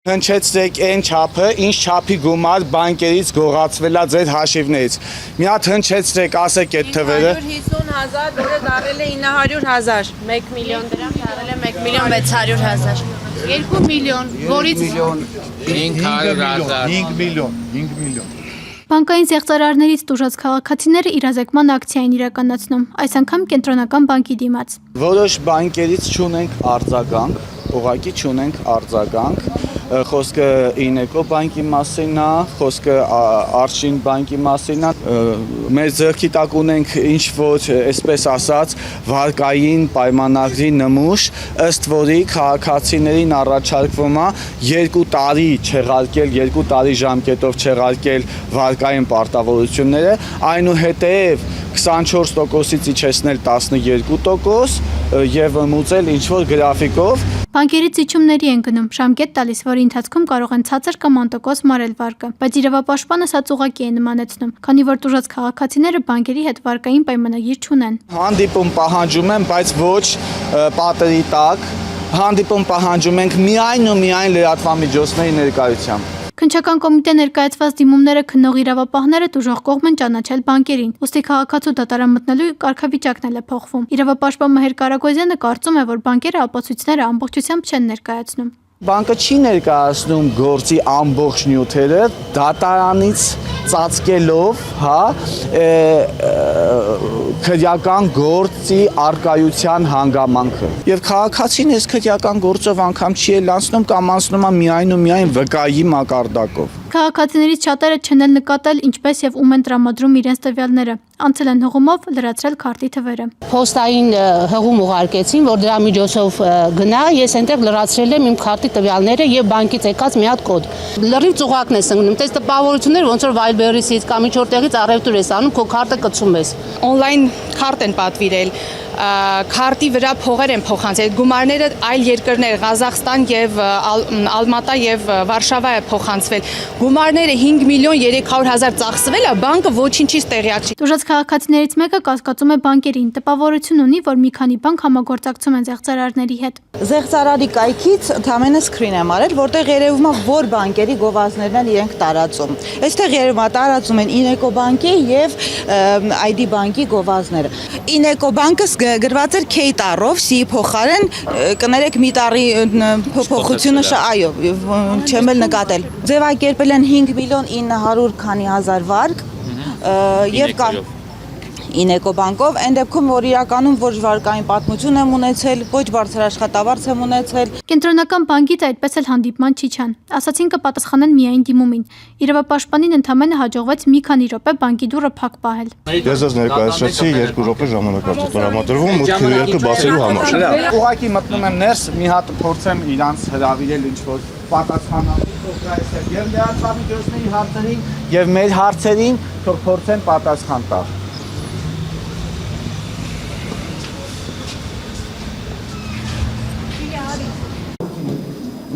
Հնչեցրեք այն չափը, ինչ չափի գումար բանկերից գողացվելա ձեր հաշիվներից։ Մի հատ հնչեցրեք, ասեք այդ թվերը։ 950,000, որը դարել է 900,000, 1 միլիոն դրամ դարել է 1,600,000, 2 միլիոն, որից 5 միլիոն։ Բանկային զեղծարարներից տուժած քաղաքացիները իրազեկման ակցիա են իրականացնում, այս անգամ կենտրոնական բանկի դիմաց։ Որոշ բանկերից չունենք արձագանք, ուղղակի չունենք արձագանք, խոսքը Ինեկո բանկի մասին է, խոսքը Արշին բանկի մասին է, մեր ձեռքի տակ ունենք ինչ-որ, այսպես ասած, վարկային պայմանագրի նմուշ, ըստ որի քաղաքացիներին առաջարկվում է 2 տարի չեղարկել, 2 տարի ժամկետով չեղարկել վարկային պարտավորությունները, այնուհետև 24%-ից իջեցնել 12% եւ մուծել ինչ-որ գրաֆիկով։ Բանկերից իջումների են գնում, ժամկետ տալիս, որի ընթացքում կարող են ցածր կամ անտոկոս մարել վարկը, բայց իրավապաշտպանը սա ծուղակի է նմանեցնում, քանի որ տուժած քաղաքացիները բանկերի հետ վարկային պայմանագիր չունեն։ Հանդիպում պահանջում են, բայց ոչ պատերի տակ, հանդիպում պահանջում ենք միայն ու միայն լրատվամիջոցների ներկայությամբ։ Քննչական կոմիտե ներկայացված դիմումները քննող իրավապահները տուժող կողմ են ճանաչել բանկերին, ուստի քաղաքացու դատարան մտնելու կարգավիճակն էլ է փոխվում։ Իրավապաշտպան Մհեր Կարագոզյանը կարծում է, որ բանկերը ապացույցները ամբողջությամբ չեն ներկայացնում։ Բանկը չի ներկայացնում գործի ամբողջ նյութերը, դատարանից ծածկելով, քրեական գործի արկայության հանգամանքը։ Եվ քաղաքացին այս քրեական գործով անգամ չի էլ անցնում կամ անցնում է միայն ու միայն վկայի մակարդակով։ Քաղաքացիներից շատերը չեն էլ նկատել ինչպես եւ ում են տրամադրում իրենց տվյալները, անցել են հղումով լրացրել քարտի թվերը։ Փոստային հղում ուղարկեցին, որ դրա միջոցով գնա, ես այնտեղ լրացրել եմ իմ քարտի տվյալները եւ բանկից եկած մի հատ կոդ։ Լրիվ ծուղակն է սնգնում, տես տպավորություններ, ոնց որ Viber-ից կամ ինչ-որտեղից առևտուր ես անում, քո քարտը կցում ես։ Օնլայն քարտ են պատվիրել, քարտի վրա փողեր են փոխանցել, գումարները այլ երկրներ, Ղազախստան եւ Ալմատա եւ Վարշավա է փոխանցվել, գումարները 5,300,000 ծախսվել է, բանկը ոչինչից տեղյակ չի։ Տուժած քաղաքացիներից մեկը կասկածում է բանկերին, տպավորություն ունի, որ մի քանի բանկ համագործակցում են զեղծարարների հետ։ Զեղծարարի կայքից ընդամենը սկրին եմ արել, որտեղ երևում է, որ բանկերի գովազդներն են իրենք տարածում։ Այստեղ երևում է տարածում են Ինեկո բանկի եւ ID բանկի գովազդները։ Ինեկո բանկը գրված էր K տառով, C փոխարեն, կներեք մի տառի փոփոխությունը, այո, չեմ էլ նկատել։ Ձևակերպել են 5,900,000 վարկ եւ կար Ինեկո բանկով, այն դեպքում, որ իրականում ոչ վարկային պատմություն եմ ունեցել, ոչ բարձր աշխատավարձ եմ ունեցել։ Կենտրոնական բանկից այդպես էլ հանդիպման չի չան։ Ասացին կպատասխանեն միայն դիմումին։ Իրավապաշտպանին ընդամենը հաջողվեց մի քանի րոպե բանկի դուռը փակ պահել։ Ես ձեզ ներկայացրեցի 2 րոպե ժամանակահատված տրամադրվում մուտքը բացելու համար։ Ուղղակի մտնում եմ ներս, մի հատ փորձեմ իրանց հրավիրել ինչ-որ պատասխանատու կողմից եւ լրատվամիջոցների հարցերին եւ մեր հարցերին, թող փորձեն պատասխան տալ։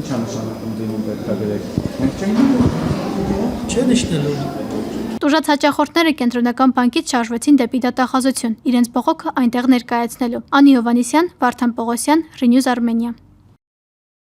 Ինչ է նշանակում դիմում պետք է գրեք։ Մենք չենք Չէ նշնելու։ Տուժած հաճախորդները կենտրոնական բանկից շարժվեցին դեպի դատախազություն, իրենց բողոքը այնտեղ ներկայացնելու։ Անի Հովանեսյան, Վարդան Պողոսյան, Renews Armenia։